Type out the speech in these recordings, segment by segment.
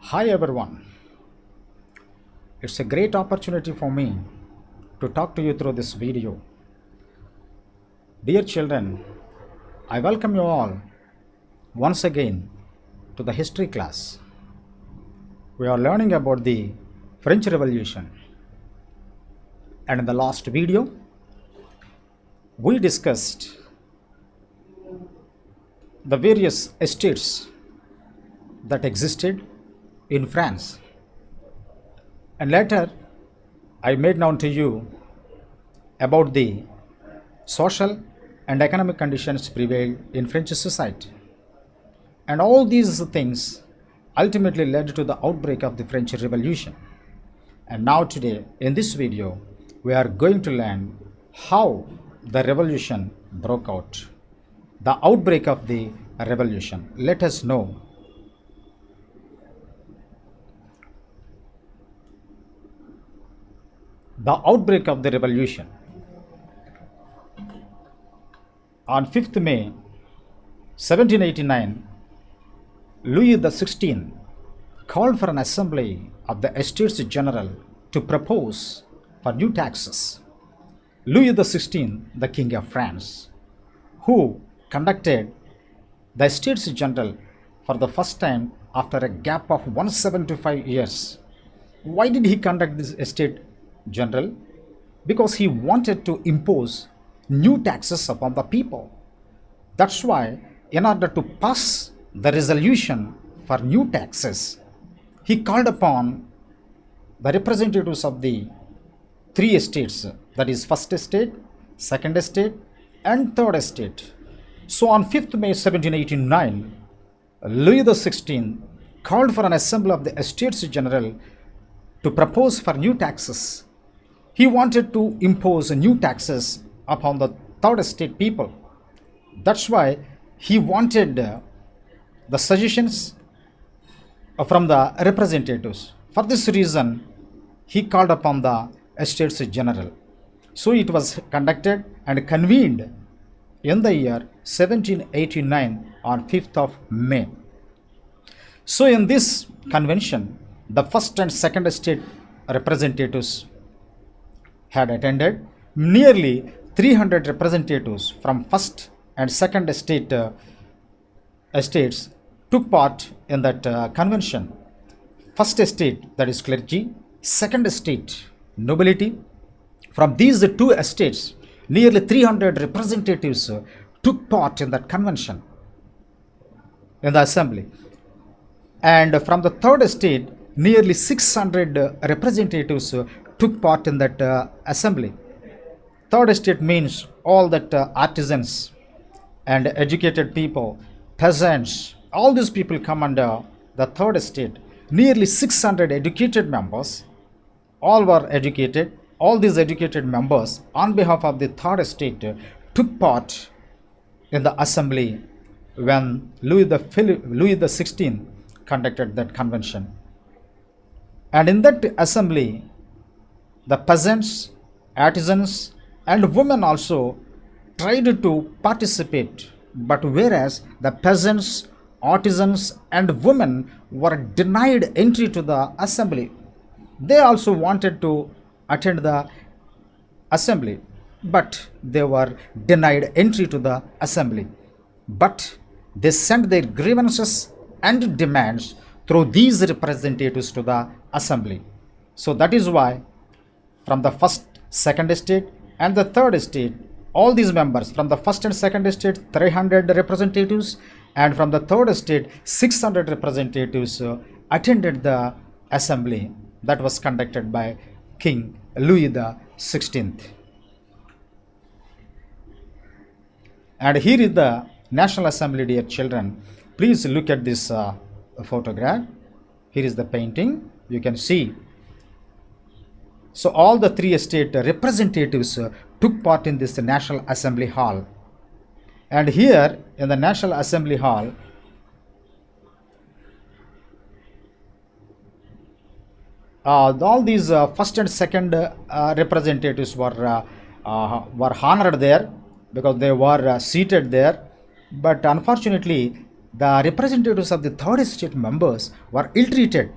Hi everyone, it's a great opportunity for me to talk to you through this video. Dear children, I welcome you all once again to the history class. We are learning about the French Revolution, and in the last video we discussed the various estates that existed in France, and later I made known to you about the social and economic conditions prevailed in French society. And all these things ultimately led to the outbreak of the French Revolution. And now today in this video we are going to learn how the revolution broke out. The outbreak of the revolution. Let us know the outbreak of the revolution. On 5th May 1789, Louis XVI called for an assembly of the Estates General to propose for new taxes. Louis XVI, the King of France, who conducted the Estates General for the first time after a gap of 175 years. Why did he conduct this Estate General? Because he wanted to impose new taxes upon the people. That's why, in order to pass the resolution for new taxes, he called upon the representatives of the three estates, that is, first estate, second estate, and third estate. So on 5th May 1789, Louis XVI called for an assembly of the Estates General to propose for new taxes. He wanted to impose new taxes upon the third estate people. That's why he wanted the suggestions from the representatives. For this reason, he called upon the Estates General. So it was conducted and convened in the year 1789 on 5th of May. So in this convention, the first and second estate representatives had attended. Nearly 300 representatives from first and second estates took part in that convention. First estate, that is clergy; second estate, nobility. From these two estates, nearly 300 representatives took part in that convention, in the assembly. And from the third estate, nearly 600 representatives took part in that assembly. Third estate means all that artisans and educated people, peasants, all these people come under the third estate. Nearly 600 educated members, all were educated. All these educated members, on behalf of the third estate, took part in the assembly when Louis XVI conducted that convention. And in that assembly, the peasants, artisans, and women also tried to participate, but whereas the peasants, artisans, and women were denied entry to the assembly, they also wanted to attend the assembly, but they were denied entry to the assembly. But they sent their grievances and demands through these representatives to the assembly. So that is why from the first, second estate, and the third estate, all these members from the first and second estate, 300 representatives, and from the third estate, 600 representatives attended the assembly that was conducted by King Louis XVI. And here is the National Assembly, dear children. Please look at this photograph. Here is the painting. You can see. So all the three estate representatives took part in this National Assembly Hall. And here in the National Assembly Hall, all these first and second representatives were honored there because they were seated there. But unfortunately, the representatives of the third estate members were ill treated,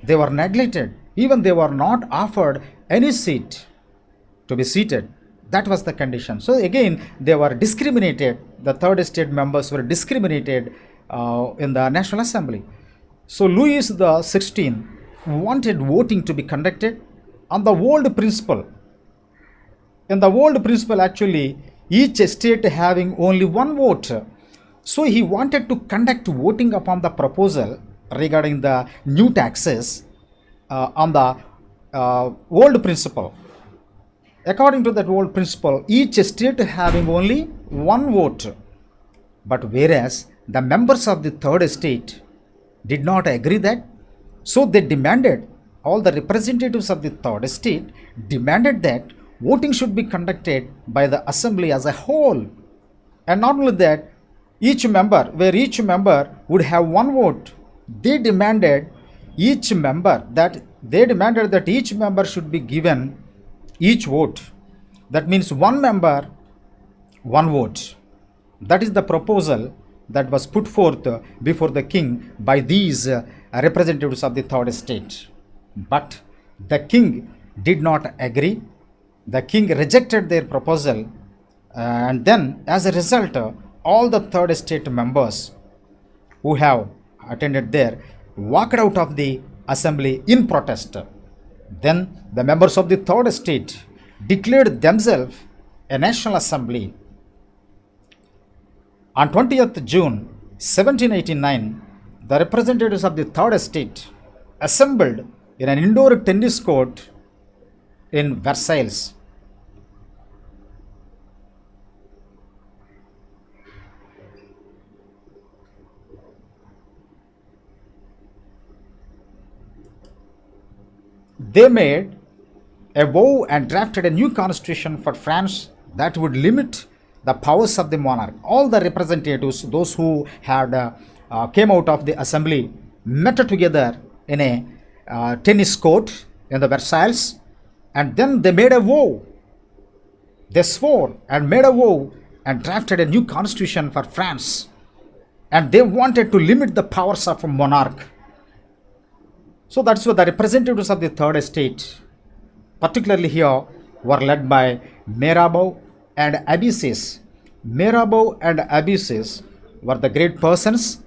they were neglected, even they were not offered any seat to be seated. That was the condition. So again, they were discriminated. The third estate members were discriminated in the National Assembly. So Louis the 16th wanted voting to be conducted on the old principle. In the old principle, actually, each estate having only one vote. So he wanted to conduct voting upon the proposal regarding the new taxes on the old principle. According to that old principle, each estate having only one vote. But whereas the members of the third estate did not agree that, so they demanded, all the representatives of the third estate demanded that voting should be conducted by the assembly as a whole. And not only that, each member would have one vote. They demanded that each member should be given each vote. That means one member, one vote. That is the proposal that was put forth before the king by these representatives of the third estate. But the king did not agree. The king rejected their proposal, and then as a result, all the third estate members who have attended there walked out of the assembly in protest. Then the members of the third estate declared themselves a national assembly. On 20th June 1789, the representatives of the third estate assembled in an indoor tennis court in Versailles. They made a vow and drafted a new constitution for France that would limit the powers of the monarch. All the representatives, those who had came out of the assembly, met together in a tennis court in the Versailles, and then they made a vow. They swore and made a vow and drafted a new constitution for France, and they wanted to limit the powers of a monarch. So that's what the representatives of the third estate, particularly here, were led by Mirabeau and Abysses. Mirabeau and Abysses were the great persons.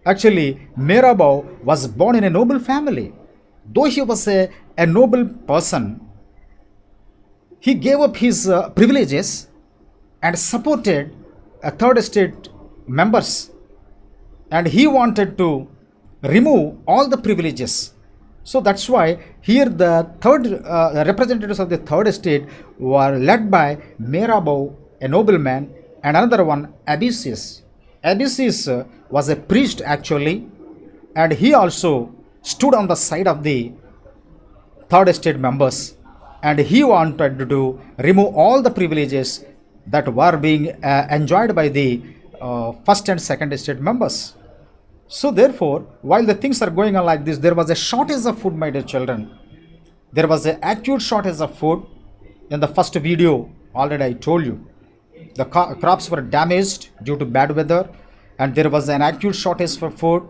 Actually, Mirabeau was born in a noble family. Though he was a noble person, he gave up his privileges and supported a third estate members, and he wanted to remove all the privileges. So that's why here the third representatives of the third estate were led by Mirabeau, a nobleman, and another one, Abysses. Abysses was a priest actually, and he also stood on the side of the third estate members, and he wanted to remove all the privileges that were being enjoyed by the first and second estate members. So therefore, while the things are going on like this, there was a shortage of food, my dear children. There was an acute shortage of food. In the first video, already I told you, the crops were damaged due to bad weather, and there was an acute shortage for food.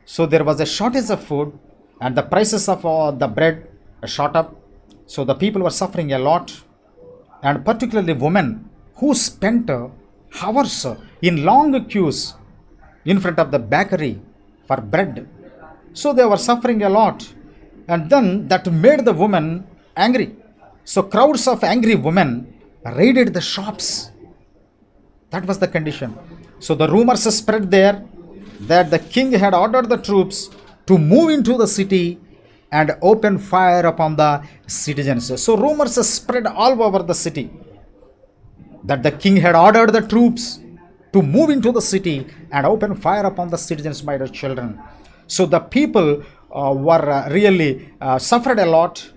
So there was a shortage of food, and the prices of the bread shot up. So the people were suffering a lot, and particularly women who spent hours in long queues in front of the bakery for bread. So they were suffering a lot, and then that made the women angry. So crowds of angry women raided the shops. That was the condition. So the rumors spread there that the king had ordered the troops to move into the city and open fire upon the citizens. So rumors spread all over the city that the king had ordered the troops to move into the city and open fire upon the citizens, my dear children. So the people were really suffered a lot,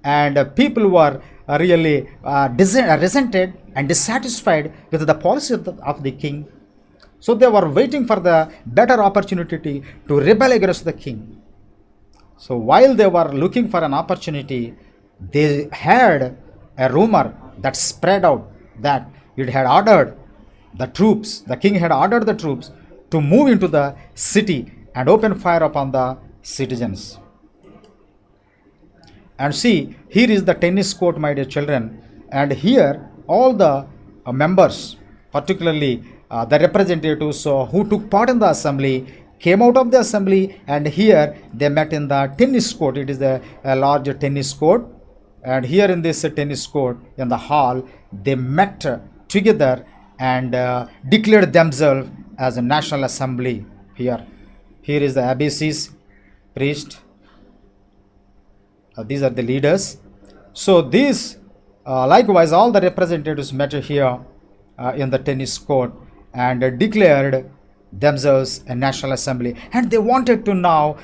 and people were really resented and dissatisfied with the policy of the king. So they were waiting for the better opportunity to rebel against the king. So while they were looking for an opportunity, they had a rumor that spread out that it had ordered the troops, the king had ordered the troops to move into the city and open fire upon the citizens. And see, here is the tennis court, my dear children, and here all the members, particularly the representatives who took part in the assembly, came out of the assembly, and here they met in the tennis court. It is a large tennis court, and here in this tennis court in the hall, they met together and declared themselves as a national assembly. Here is the abbesses, priest. These are the leaders. So these, likewise, all the representatives met here in the tennis court and declared themselves a national assembly, and they wanted to now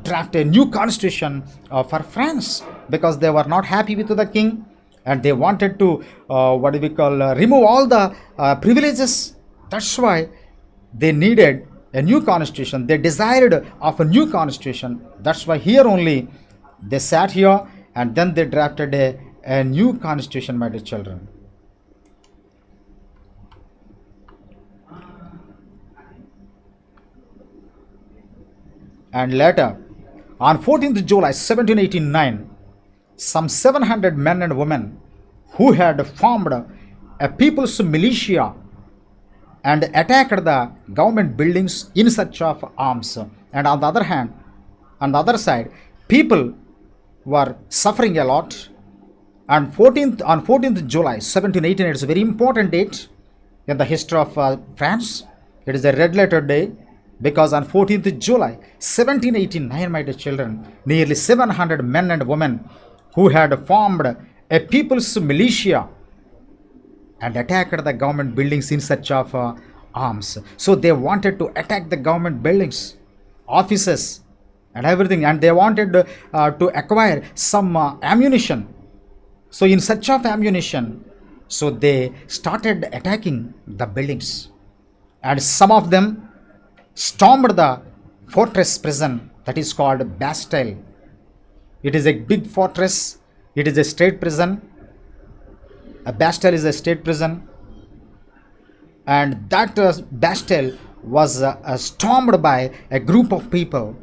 draft a new constitution for France, because they were not happy with the king, and they wanted to remove all the privileges. That's why they needed a new constitution. They desired of a new constitution. That's why here only they sat here and then they drafted a new constitution, my dear children. And later, on 14th July 1789, some 700 men and women who had formed a people's militia and attacked the government buildings in search of arms. And on the other hand, on the other side, people were suffering a lot. And on 14th July 1789, it's a very important date in the history of France. It is a red letter day, because on 14th July 1789, my dear children, nearly 700 men and women who had formed a people's militia and attacked the government buildings in search of arms. So they wanted to attack the government buildings, offices, and everything, and they wanted to acquire some ammunition. So in search of ammunition, so they started attacking the buildings, and some of them stormed the fortress prison that is called Bastille. It is a big fortress. It is a state prison. A Bastille is a state prison, and that Bastille was stormed by a group of people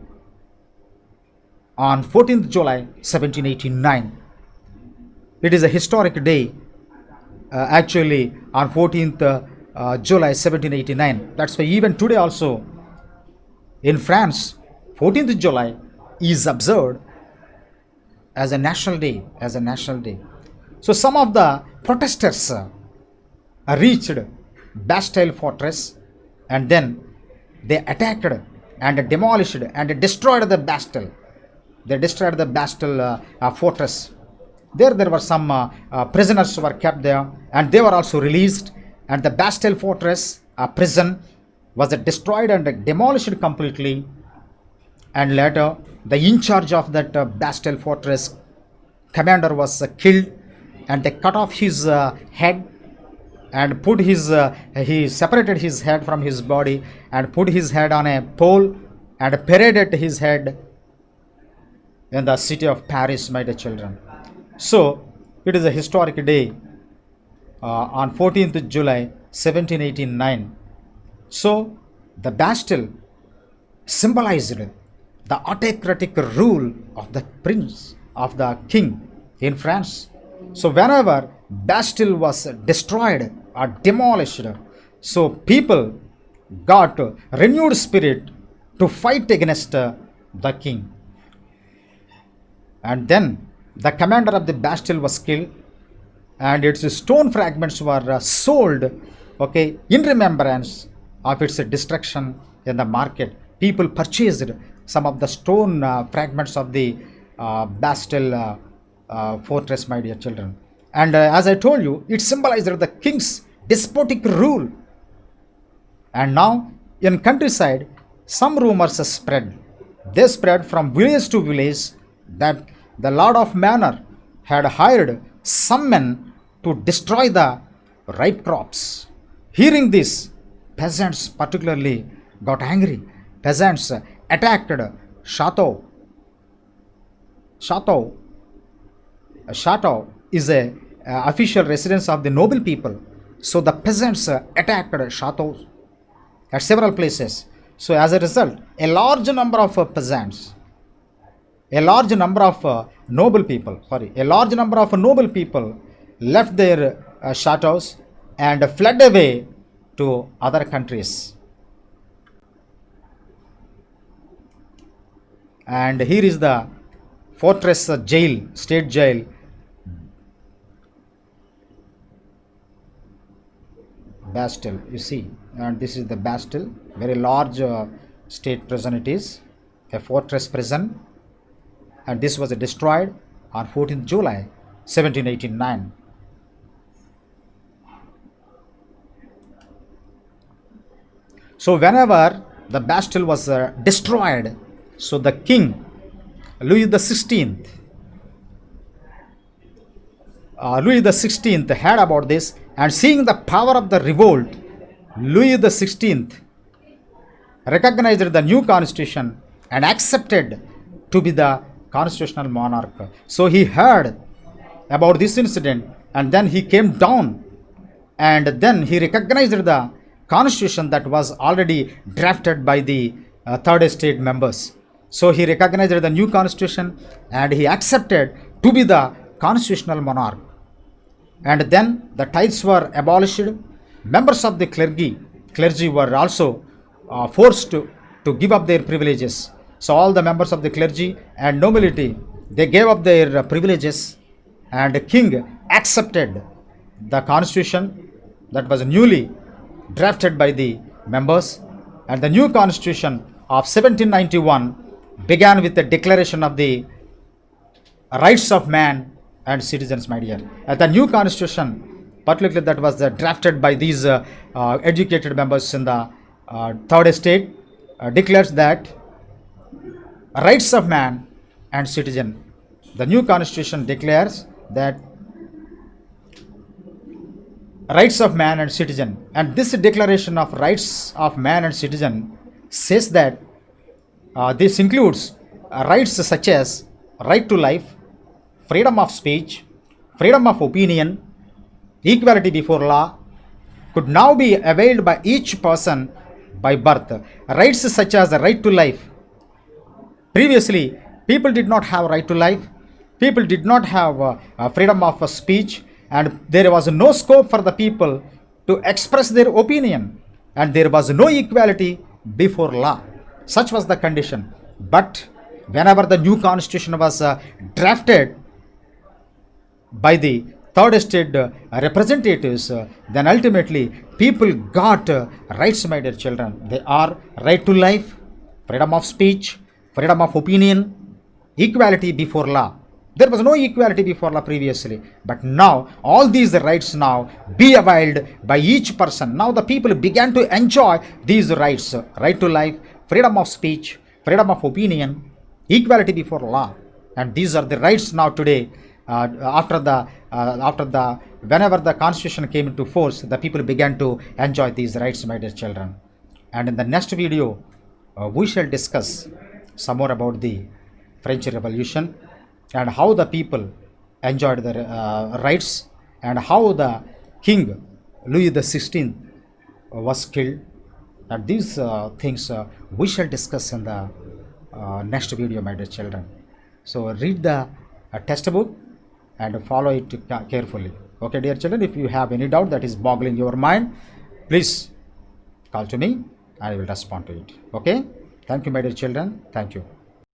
on 14th July 1789. It is a historic day, actually, on 14th July 1789. That's why even today also in France, 14th July is observed as a national day, So some of the protesters reached Bastille fortress, and then they attacked and demolished and destroyed the Bastille. They destroyed the Bastille fortress. There were some prisoners who were kept there, and they were also released, and the Bastille fortress prison was destroyed and demolished completely. And later, the in charge of that Bastille fortress commander was killed, and they cut off his head and put he separated his head from his body and put his head on a pole and paraded his head in the city of Paris, my dear children. So it is a historic day on 14th July 1789. So the Bastille symbolized the autocratic rule of the prince, of the king in France. So whenever Bastille was destroyed or demolished, so people got renewed spirit to fight against the king. And then the commander of the Bastille was killed, and its stone fragments were sold, in remembrance of its destruction in the market. People purchased some of the stone fragments of the Bastille fortress, my dear children. And as I told you, it symbolized the king's despotic rule. And now in countryside, some rumors spread. They spread from village to village that the Lord of Manor had hired some men to destroy the ripe crops. Hearing this, peasants particularly got angry. Peasants attacked Chateau. Chateau is a official residence of the noble people. So the peasants attacked Chateau, at several places. So as a result, a large number of peasants, a large number of a large number of noble people left their chateaus and fled away to other countries. And here is the fortress jail, state jail, Bastille, you see, and this is the Bastille, very large state prison it is, a fortress prison, and this was destroyed on 14th July 1789. So whenever the Bastille was destroyed, so the king Louis the 16th, Louis the 16th heard about this, and seeing the power of the revolt, Louis the 16th recognized the new constitution and accepted to be the constitutional monarch. So he heard about this incident, and then he came down, and then he recognized the constitution that was already drafted by the third estate members. So he recognized the new constitution and he accepted to be the constitutional monarch. And then the tithes were abolished. Members of the clergy were also forced to give up their privileges. So all the members of the clergy and nobility, they gave up their privileges, and the king accepted the constitution that was newly drafted by the members. And the new constitution of 1791 began with the declaration of the rights of man and citizens, my dear. And the new constitution, particularly that was drafted by these educated members in the third estate, declares that rights of man and citizen. The new constitution declares that rights of man and citizen, and this declaration of rights of man and citizen says that this includes rights such as right to life, freedom of speech, freedom of opinion, equality before law, could now be availed by each person by birth. Rights such as the right to life. Previously, people did not have right to life. People did not have freedom of speech, and there was no scope for the people to express their opinion, and there was no equality before law. Such was the condition. But whenever the new constitution was drafted by the third estate representatives, then ultimately people got rights, my dear children. They are right to life, freedom of speech, freedom of opinion, equality before law. There was no equality before law previously, but now all these rights now be availed by each person. Now the people began to enjoy these rights: right to life, freedom of speech, freedom of opinion, equality before law. And these are the rights now today. After the whenever the constitution came into force, the people began to enjoy these rights, my dear children. And in the next video, we shall discuss some more about the French Revolution and how the people enjoyed their rights, and how the king Louis the 16th was killed. And these things we shall discuss in the next video, my dear children. So read the textbook and follow it carefully. Okay, dear children, if you have any doubt that is boggling your mind, please call to me. I will respond to it. Okay, thank you, my dear children. Thank you.